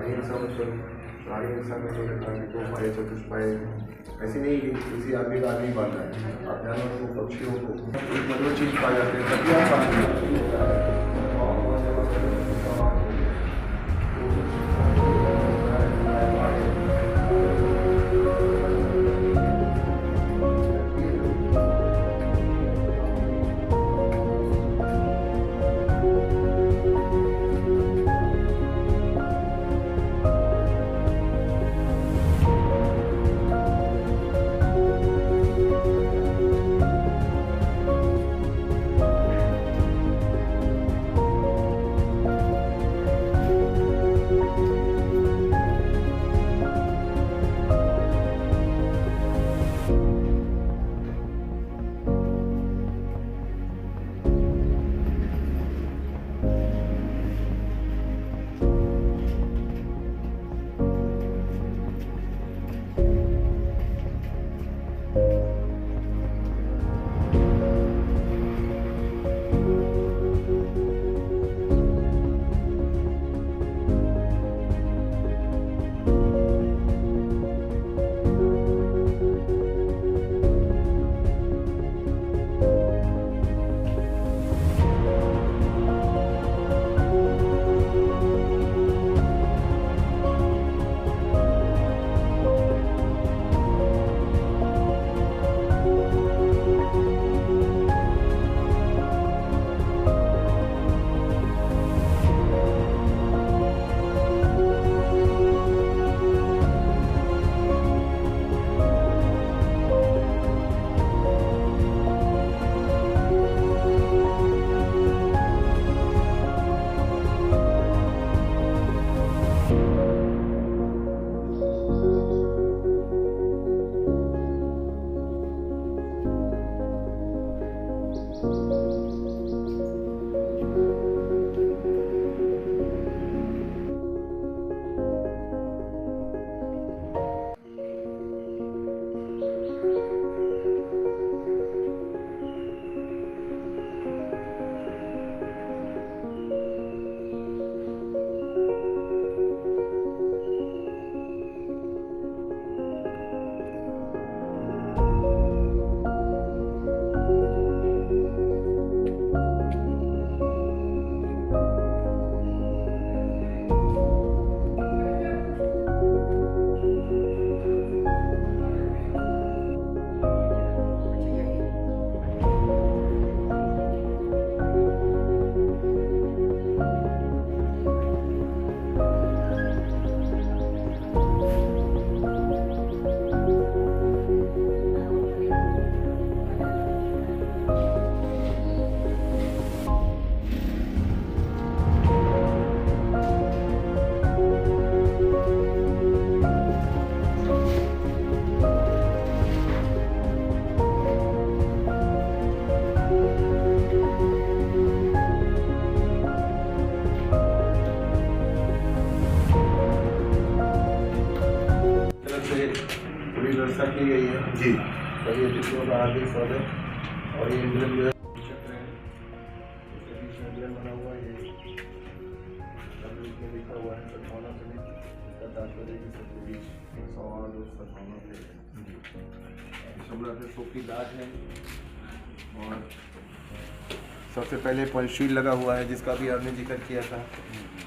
प्राणी हिंसा में जो कहा कि 2 पाए चतुष्पाए ऐसे नहीं कि किसी आदमी का आदमी बनना है। आप जानवर को, पक्षियों को मतलब चीज़ पा जाते हैं तभी आप व्यवस्था की गई है जी। सभी अतिथियों का हार्दिक स्वागत। और ये इंद्रन जो है उसके बीच में इंद्रन बना हुआ है, ये में लिखा हुआ है सद्भावना समिति। इसका तात्पर्य कि सबके बीच सौहार्द और सद्भावना से सबला से शोक की लाज है। और सबसे पहले पंचशील लगा हुआ है जिसका भी आपने जिक्र किया था।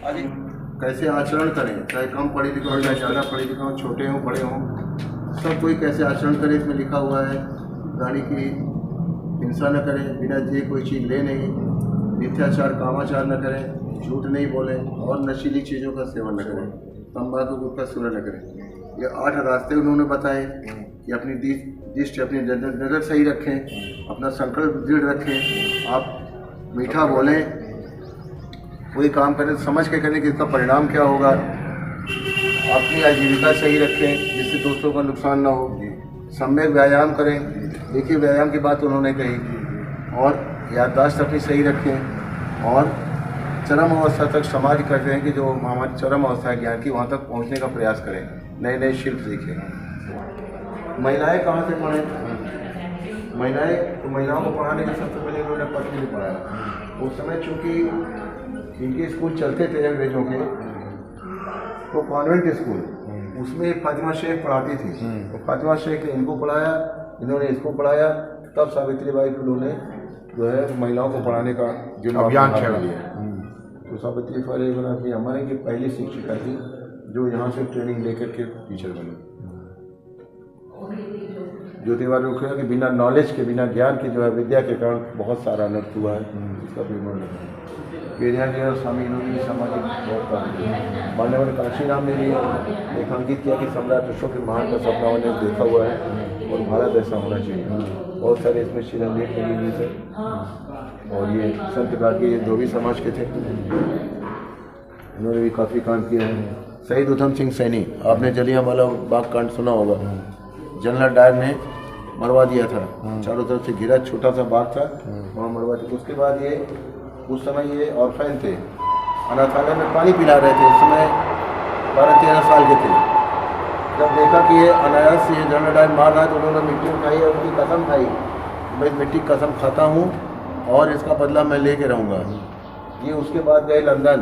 आगे कैसे आचरण करें, चाहे कम पढ़े लिखे हो, चाहे ज़्यादा पढ़े लिखे हो, छोटे हों बड़े हों, सब कोई कैसे आचरण करे इसमें लिखा हुआ है। प्राणी की हिंसा न करें, बिना जिए कोई चीज़ ले नहीं, मिथ्याचार कामाचार न करें, झूठ नहीं बोलें और नशीली चीज़ों का सेवन न करें, तंबाकू गुटखा सेवन न करें। ये 8 रास्ते उन्होंने बताए कि अपनी दृष्टि अपनी नज़र सही रखें, अपना संकल्प दृढ़ रखें, आप मीठा बोलें, कोई काम करें समझ के करें कि इसका परिणाम क्या होगा, अपनी आजीविका सही रखें जिससे दूसरों का नुकसान ना हो, सम्यक व्यायाम करें। देखिए व्यायाम की बात उन्होंने कही, और याददाश्त अपनी सही रखें, और चरम अवस्था तक समाज करते हैं कि जो हमारी चरम अवस्था है ज्ञान की, वहाँ तक पहुँचने का प्रयास करें, नए नए शिल्प सीखें। महिलाएं कहाँ से पढ़ें? महिलाओं को पढ़ाने के सबसे पहले उन्होंने पढ़ने को पढ़ाया। उस समय चूँकि इनके स्कूल चलते थे अंग्रेजों के, तो कॉन्वेंट स्कूल, उसमें फातिमा शेख पढ़ाती थी, तो फातिमा शेख ने इनको पढ़ाया, इन्होंने इसको पढ़ाया, तब सावित्रीबाई फुले ने जो है महिलाओं को पढ़ाने का जो अभियान चला लिया। तो सावित्रीबाई फुले अपनी हमारे की पहली शिक्षिका थी जो यहाँ से ट्रेनिंग लेकर के टीचर बनी। ज्योतिबा फुले के बिना नॉलेज के, बिना ज्ञान के जो है विद्या के कारण बहुत सारा अनर्थ हुआ है, इसका भी वर्णन पेरियार और स्वामी इन्होंने भी सामाजिक बहुत काम किया। मान्यवर काशीराम ने भी रेखांकित किया कि सम्राट अशोक के महान का सपना उन्हें देखा हुआ है और भारत ऐसा होना चाहिए। बहुत सारे इसमें शिलालेख लगे हुए थे और ये संत गार्गी ये धोबी समाज के थे, इन्होंने भी काफ़ी काम किया है। शहीद उधम सिंह सैनी, आपने जलियांवाला बाग कांड सुना होगा, जनरल डायर ने मरवा दिया था, चारों तरफ से घिरा छोटा सा बाग था, वहाँ मरवा दिया। उसके बाद ये उस समय ये ऑर्फेन थे, अनाथालय में पानी पिला रहे थे, उस समय 12-13 साल के थे। जब देखा कि ये अनायास ये जनरल डायर मार रहा है तो उन्होंने मिट्टी उठाई और उनकी कसम खाई, मैं मिट्टी कसम खाता हूँ और इसका बदला मैं लेके रहूँगा। ये उसके बाद गए लंदन,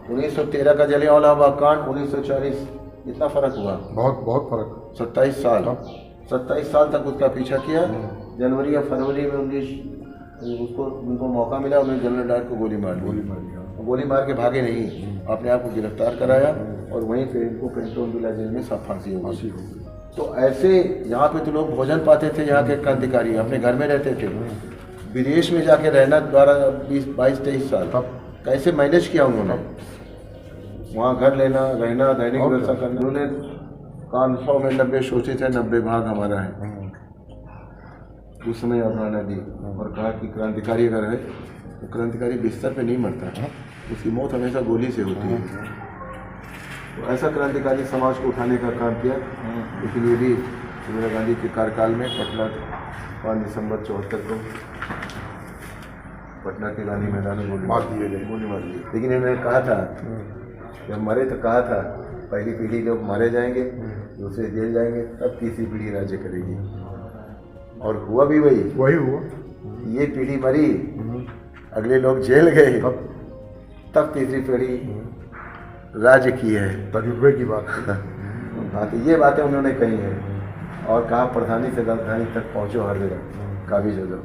1913 का जलियांवाला बाग कांड, 1940, इतना फ़र्क हुआ, बहुत फर्क, 27 साल तक उसका पीछा किया। जनवरी या फरवरी में उनको मौका मिला, उन्होंने जनरल डायर को गोली मार दिया, गोली मार के भागे नहीं, अपने आप को गिरफ्तार कराया और वहीं पे इनको कैंटोनविला जेल में सब फांसी हो गई। तो ऐसे यहाँ पे तो लोग भोजन पाते थे, यहाँ के क्रांतिकारी अपने घर में रहते थे, विदेश में जाके रहना 22-23 साल, कैसे मैनेज किया उन्होंने, वहाँ घर लेना, रहना, दैनिक व्यवस्था करना। उन्होंने कान 100 में 90 सोचे थे, 90 भाग हमारा है। उस समय अपनाना दी और कहा कि क्रांतिकारी अगर है तो क्रांतिकारी बिस्तर पे नहीं मरता, उसकी मौत हमेशा गोली से होती है। तो ऐसा क्रांतिकारी समाज को उठाने का काम किया। लेकिन ये भी इंदिरा गांधी के कार्यकाल में पटना 5 दिसंबर 74 को पटना के गांधी मैदान में गोली मार दी। लेकिन इन्होंने कहा था, जब मरे तो कहा था पहली पीढ़ी लोग मारे जाएंगे, दूसरे जेल जाएंगे, तब तीसरी पीढ़ी राज्य करेगी। और हुआ भी वही हुआ। ये पीढ़ी मरी, अगले लोग जेल गए, तब तीसरी पीढ़ी राज्य की है। तजुर्बे की बात हाँ, तो ये बातें उन्होंने कही हैं और कहा प्रधानी से राजधानी तक पहुँचो हर जगह, काबिज हो जाओ।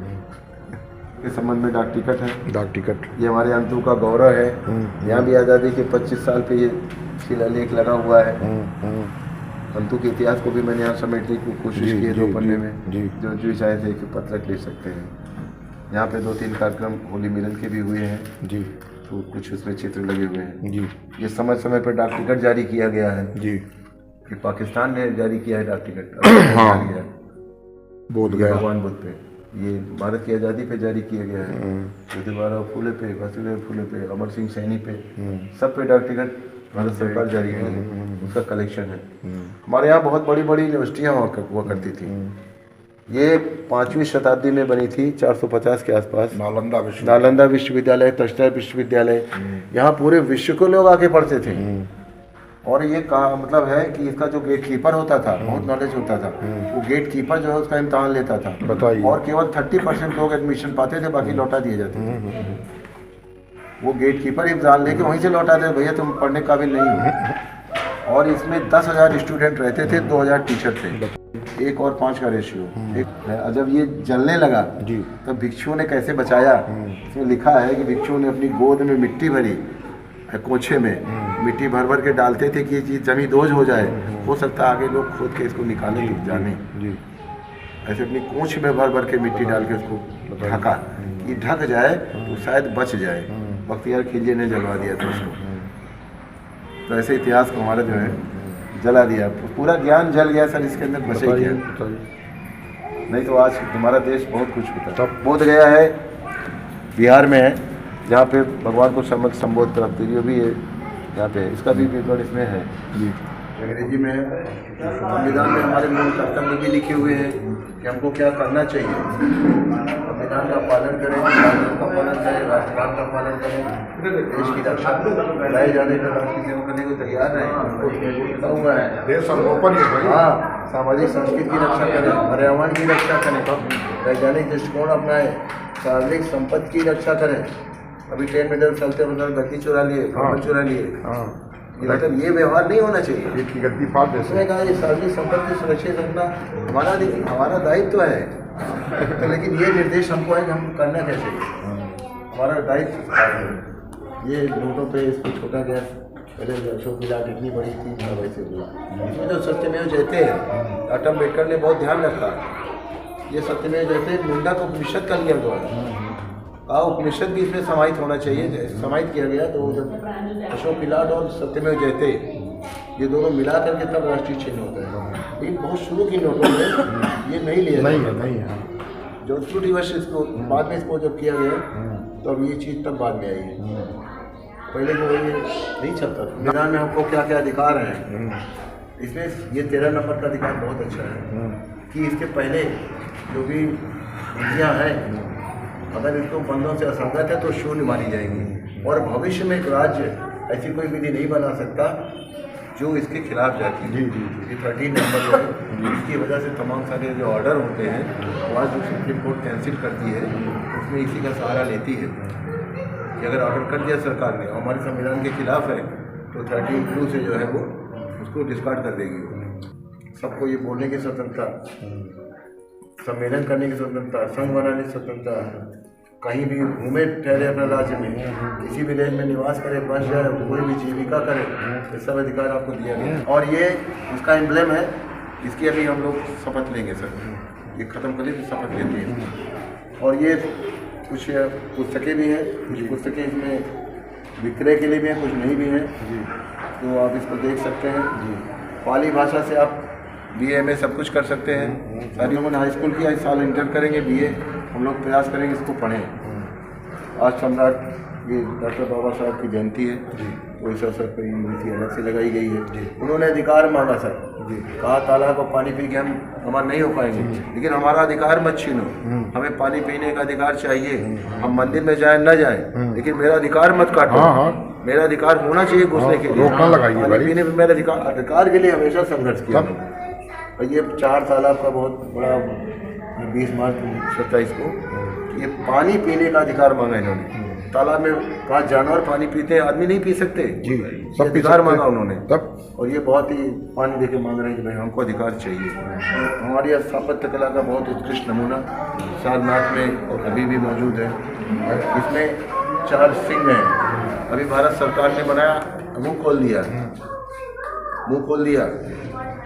के संबंध में डाक टिकट ये हमारे अंतु का गौरव है। यहाँ भी आज़ादी के 25 साल पे ये शिलालेख लगा हुआ है। अंतु के इतिहास को भी मैंने यहाँ समेटने की कोशिश की है 2 पन्ने में, जो चाहे थे कि पत्रक ले सकते हैं। यहाँ पे 2-3 कार्यक्रम होली मिलन के भी हुए हैं जी, तो कुछ उसमें चित्र लगे हुए हैं जी। ये समय समय पर डाक टिकट जारी किया गया है जी, कि पाकिस्तान ने जारी किया है डाक टिकट। हाँ, भगवान बुद्ध पे, ये भारत की आज़ादी पे जारी किया गया है। ज्योतिबा फुले पे, बाजीराव फुले पे, अमर सिंह सैनी पे, सब पे डाक टिकट भारत सरकार जारी की है, उसका कलेक्शन है। हमारे यहाँ बहुत बड़ी बड़ी यूनिवर्सिटियाँ हुआ करती थी। ये 5वीं शताब्दी में बनी थी, 450 के आसपास। नालंदा विश्वविद्यालय, तक्षशिला विश्वविद्यालय, यहाँ पूरे विश्व को लोग आके पढ़ते थे। और ये मतलब है कि इसका जो गेट कीपर होता था, बहुत नॉलेज होता था, वो गेट कीपर जो है उसका इम्तहान लेता था, और केवल 30% लोग एडमिशन पाते थे, बाकी लौटा दिए जाते थे। वो गेट कीपर इम्तहान लेके वहीं से लौटा दे, भैया तुम पढ़ने काबिल नहीं हो। और इसमें 10,000 स्टूडेंट रहते थे, 2,000 टीचर थे, 1 और 5 का रेशियो। जब ये जलने लगा तो भिक्षुओं ने कैसे बचाया, इसमें लिखा है कि भिक्षुओं ने अपनी गोद में मिट्टी भरी, कोछे में मिट्टी भर भर के डालते थे कि ये चीज़ जमी दोज हो जाए, हो सकता है आगे लोग खोद के इसको निकालें जाने। ऐसे अपनी कोछ में भर भर के मिट्टी डाल के उसको ढका, ये ढक जाए तो शायद बच जाए। बख्तियार खिलजी ने जलवा दिया था उसको। तो ऐसे इतिहास को हमारा जो है जला दिया, पूरा ज्ञान जल गया सर, इसके अंदर बचे क्या? नहीं तो आज हमारा देश बहुत कुछ होता है। बोध गया है बिहार में है, जहाँ पे भगवान को संबोध करते जो भी है यहाँ पे, इसका भी पेपर इसमें है जी, अंग्रेजी में है। संविधान में हमारे मूल कर्तव्य भी लिखे हुए हैं कि हमको क्या करना चाहिए। संविधान का पालन करें, कानून का पालन करें, राष्ट्रगान का पालन करें, देश की रक्षा लाए जाने का राष्ट्र सेवा करने को तैयार रहें, हुआ है देश संगोपन। हाँ, सामाजिक संस्कृति की रक्षा करें, पर्यावरण की रक्षा करें, वैज्ञानिक दृष्टिकोण अपनाएं, सार्वजनिक संपत्ति की रक्षा करें। अभी ट्रेन में जब चलते मतलब गति चुरा लिए, चुरा लिए, मतलब ये व्यवहार नहीं होना चाहिए। एक गद्दी फाड़ दे उसने कहा ये सार्वजनिक संपत्ति सुरक्षित रखना हमारा दायित्व है। तो लेकिन ये निर्देश हमको है कि हम करना क्या चाहिए, हमारा दायित्व। ये नोटों पे इसको छोटा गया, पहले अशोक विलास इतनी बड़ी थी वैसे हुआ। इसमें जो सत्यमेव जयते हैं डॉक्टर अम्बेडकर ने बहुत ध्यान रखा। ये सत्यमेव जयते मुंडा को उपनिषद का लिया गया, उपनिषद भी इसमें समाहित होना चाहिए, समाहित किया गया। तो जब अशोक विलास और सत्यमेव जयते ये दोनों मिला करके तब राष्ट्रीय चिन्ह होता है। लेकिन बहुत शुरू की नोटों में ये नहीं लिया, नहीं है। जो त्रुटिवश इसको बाद में इसको जब किया गया तो अब ये चीज़ तब बाद में आई है, पहले तो ये नहीं चलता। संविधान में हमको क्या क्या अधिकार हैं, इसमें ये 13 नंबर का अधिकार बहुत अच्छा है कि इसके पहले जो भी विधियाँ हैं अगर इसको बंदों से असंगत है तो शून्य मानी जाएगी। और भविष्य में एक राज्य ऐसी कोई विधि नहीं बना सकता जो इसके खिलाफ जाती है। ये 13 नंबर जो है इसकी वजह से तमाम सारे जो ऑर्डर होते हैं वो आज जो सुप्रीम कोर्ट कैंसिल करती है उसमें इसी का सहारा लेती है कि अगर ऑर्डर कर दिया सरकार ने हमारे संविधान के खिलाफ है तो 13(2) से जो है वो उसको डिस्कार्ड कर देगी। सबको ये बोलने की स्वतंत्रता, सम्मेलन करने की स्वतंत्रता, संघ बनाने की स्वतंत्रता, कहीं भी घूमे ठहरे अपने राज्य में, किसी भी देश में निवास करे, बस जाए, कोई भी जीविका करे, ये सब अधिकार आपको दिया गया। और ये उसका एम्ब्लेम है, इसकी अभी हम लोग शपथ लेंगे सर, ये ख़त्म करके शपथ लेते हैं। और ये कुछ पुस्तकें भी हैं, कुछ पुस्तकें इसमें विक्रय के लिए भी हैं, कुछ नहीं भी हैं, तो आप इसको देख सकते हैं। पाली भाषा से आप BA में सब कुछ कर सकते हैं। सारी उन्होंने हाई स्कूल किया, इस साल इंटर करेंगे, BA हम लोग प्रयास करेंगे इसको पढ़ें। आज सम्राट ये डॉक्टर बाबा साहब की जयंती है तो इस अवसर पर यूनिवर्सिटी अलग से लगाई गई है। उन्होंने अधिकार मांगा सर, कहा तालाब को पानी पी के हम हमारा नहीं हो पाएंगे, लेकिन हमारा अधिकार मत छीनो, हमें पानी पीने का अधिकार चाहिए। हम मंदिर में जाए न जाए लेकिन मेरा अधिकार मत काटो। मेरा अधिकार होना चाहिए घुसने के लिए, पानी पीने में मेरा अधिकार के लिए हमेशा संघर्ष किया। और ये 4 तालाब का बहुत बड़ा 20 मार्च 27 को ये पानी पीने का अधिकार मांगा इन्होंने। तालाब में कहा जानवर पानी पीते हैं, आदमी नहीं पी सकते जी, सब अधिकार मांगा उन्होंने तब। और ये बहुत ही पानी देके मांग रहे हैं कि भाई हमको अधिकार चाहिए। हमारी स्थापत्य कला का बहुत उत्कृष्ट नमूना सारनाथ में अभी भी मौजूद है। इसमें 4 सिंह हैं, अभी भारत सरकार ने बनाया, मुँह खोल दिया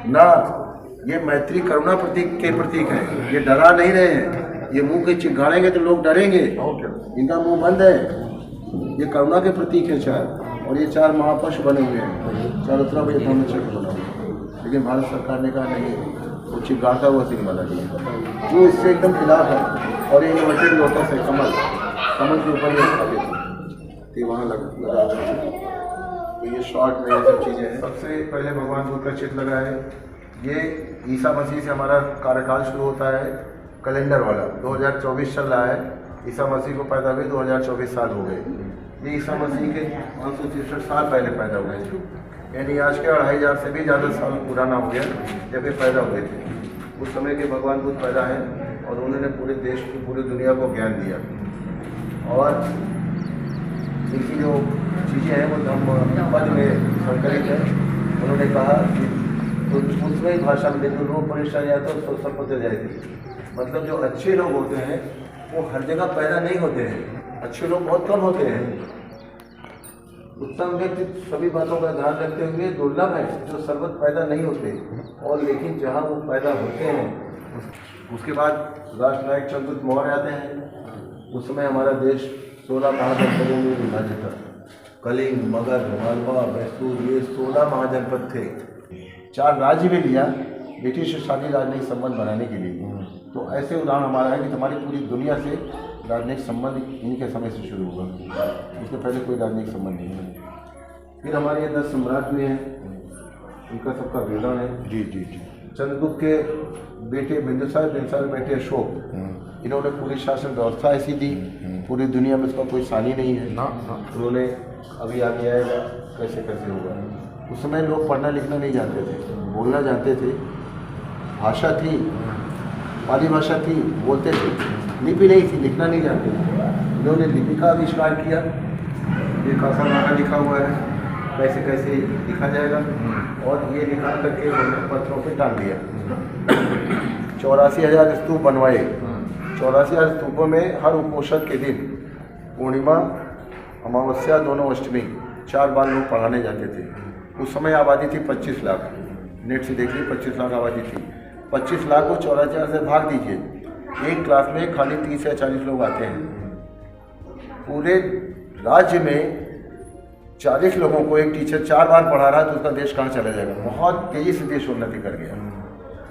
ना। ये मैत्री करुणा प्रतीक के प्रतीक हैं, ये डरा नहीं रहे हैं। ये मुंह के चिंगाड़ेंगे तो लोग डरेंगे, इनका मुंह बंद है। ये करुणा के प्रतीक है 4, और ये 4 महापशु बने हुए हैं, चारों तरफ ये दोनों चक्र बना हुआ। लेकिन भारत सरकार ने कहा नहीं, वो चिंगाड़ता हुआ सिंह बना दिया, जो इससे एकदम खिलाफ है। और ये इनोवेटिव लोटस है, कमल के ऊपर ये वहाँ लगा। तो ये शॉर्ट में ये सब चीज़ें हैं। सबसे पहले भगवान बुद्ध का चित्र लगा है। ये ईसा मसीह से हमारा कार्यकाल शुरू होता है, कैलेंडर वाला 2024 चल रहा है। ईसा मसीह को पैदा हुए 2024 साल हो गए। ये ईसा मसीह के 563 साल पहले पैदा हुए थे, यानी आज के 2500 से भी ज़्यादा साल पुराना हो गया जब ये पैदा हुए थे। उस समय के भगवान बुद्ध पैदा हैं और उन्होंने पूरे देश की, पूरी दुनिया को ज्ञान दिया। और इनकी जो चीज़ें हैं वो धम्म पद में संकलित है। उन्होंने कहा कि उसमें ही भाषा में देखो, लोग परेशान या तो सब होते जाएगी। मतलब जो अच्छे लोग होते हैं वो हर जगह पैदा नहीं होते हैं, अच्छे लोग बहुत कम होते हैं। उत्तम व्यक्ति सभी बातों का ध्यान रखते हुए दुर्लभ है जो सर्वत्र पैदा नहीं होते, और लेकिन जहाँ वो पैदा होते हैं। उसके बाद राष्ट्रनायक चंद्रगुप्त मौर्य आते हैं। उस समय हमारा देश 16 महाजनपदों में विभाजित था। कलिंग, मगध, मालवा, मैसूर, ये 16 महाजनपद थे। 4 राज्य भी लिया ब्रिटिश शादी राजनयिक संबंध बनाने के लिए। तो ऐसे उदाहरण हमारा है कि हमारी पूरी दुनिया से राजनयिक संबंध इनके समय से शुरू हुआ, उससे पहले कोई राजनयिक संबंध नहीं है। फिर हमारे यहाँ 10 सम्राट हुए हैं, उनका सबका विवरण है। जी। चंद्रगुप्त के बेटे बिंदुसार बेटे अशोक, इन्होंने पूरी शासन व्यवस्था ऐसी दी, पूरी दुनिया में उसका कोई सानी नहीं है। उन्होंने अभी आगे आएगा कैसे होगा। उस समय लोग पढ़ना लिखना नहीं जानते थे, बोलना जानते थे, भाषा थी, पाली भाषा थी, बोलते थे, लिपि नहीं थी, लिखना नहीं जानते थे। इन्होंने लिपि का आविष्कार किया, ये कासानागा लिखा हुआ है, कैसे कैसे लिखा जाएगा, और ये निकाल करके उन्होंने पत्थरों पे टांग दिया। 84,000 स्तूप बनवाए। 84,000 स्तूपों में हर उपोषण के दिन पूर्णिमा, अमावस्या, दोनों अष्टमी 4 बार लोग पढ़ाने जाते थे। उस समय आबादी थी 25 लाख। नेट से देखिए 25 लाख आबादी थी। 25 लाख को 84,000 से भाग दीजिए, एक क्लास में खाली 30 या 40 लोग आते हैं। पूरे राज्य में 40 लोगों को एक टीचर 4 बार पढ़ा रहा है तो उसका देश कहाँ चला जाएगा। बहुत तेज़ी से देश उन्नति कर गया।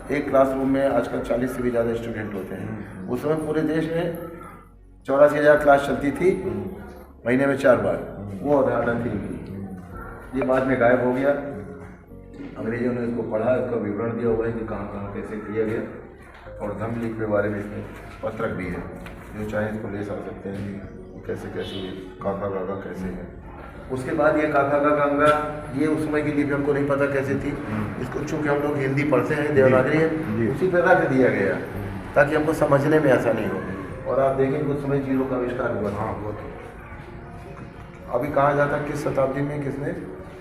एक क्लासरूम में आजकल 40 से भी ज़्यादा स्टूडेंट होते हैं। उस समय पूरे देश में 84,000 क्लास चलती थी, महीने में 4 बार। वो अवधारणा थी इनकी। ये बाद में गायब हो गया। अंग्रेजों ने इसको पढ़ा, इसका विवरण दिया हुआ है कि कहाँ कहाँ कैसे किया गया, और धम्म लीग के बारे में इसमें पत्रक भी है, जो चाहे इसको ले सकते हैं कि कैसे कैसे काका गागा कैसे है। उसके बाद ये काका गागा गंगा, ये उस समय की लिपि हमको नहीं पता कैसे थी। इसको चूँकि हम लोग हिंदी पढ़ते हैं, देवनागरी है, उसी पर रख दिया गया ताकि हमको समझने में आसानी हो। और आप देखें उस समय जीरो का आविष्कार हुआ था। अभी कहा जाता किस शताब्दी में किसने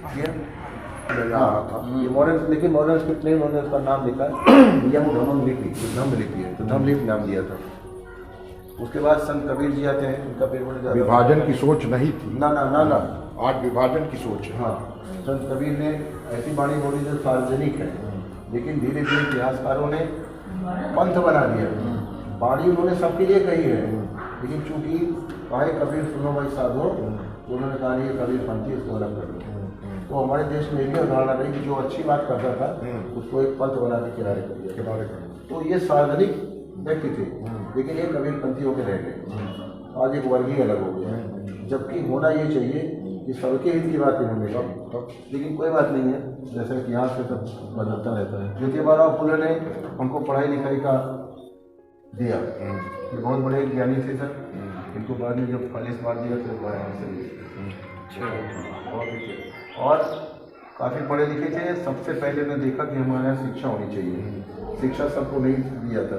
किया? हाँ, ये मॉडर्न, लेकिन मॉडर्न स्क्रिप्ट नहीं, उन्होंने उसका नाम लिखा यंग धम्म लिपि, धम्म लिपि है, तो धम्म लिपि नाम दिया था। उसके बाद संत कबीर जी आते हैं, उनका पेपर विभाजन की सोच नहीं थी। ना ना ना ना, आज विभाजन की सोच है। हाँ, संत कबीर ने ऐसी वाणी बोली जो सार्वजनिक है, लेकिन धीरे धीरे इतिहासकारों ने पंथ बना दिया। वाणी उन्होंने सबके लिए कही है, लेकिन चूंकि कहे कबीर सुनो भाई साधो, तो उन्होंने कहा ये कबीर पंथी, इसको अलग कर दो। तो हमारे देश में भी उदाहरण रही कि जो अच्छी बात करता था उसको एक पंथ बना के किनारे कर दिया, किनारे कर। तो ये सार्वजनिक व्यक्ति थे, लेकिन ये कबीर पंथी होकर रह गए। आज एक वर्गीय अलग हो गया, जबकि होना ये चाहिए कि सबके हित की बात होने का, लेकिन कोई बात नहीं है, जैसे कि यहाँ से सब बदलता रहता है। ज्योतिबा फुले ने हमको पढ़ाई लिखाई का दिया, ये बहुत बड़े ज्ञानी थे सर। इनको बाद में जब 40 मार दिया तो और काफ़ी पढ़े लिखे थे। सबसे पहले ने देखा कि हमारे यहाँ शिक्षा होनी चाहिए, शिक्षा सबको नहीं दिया था।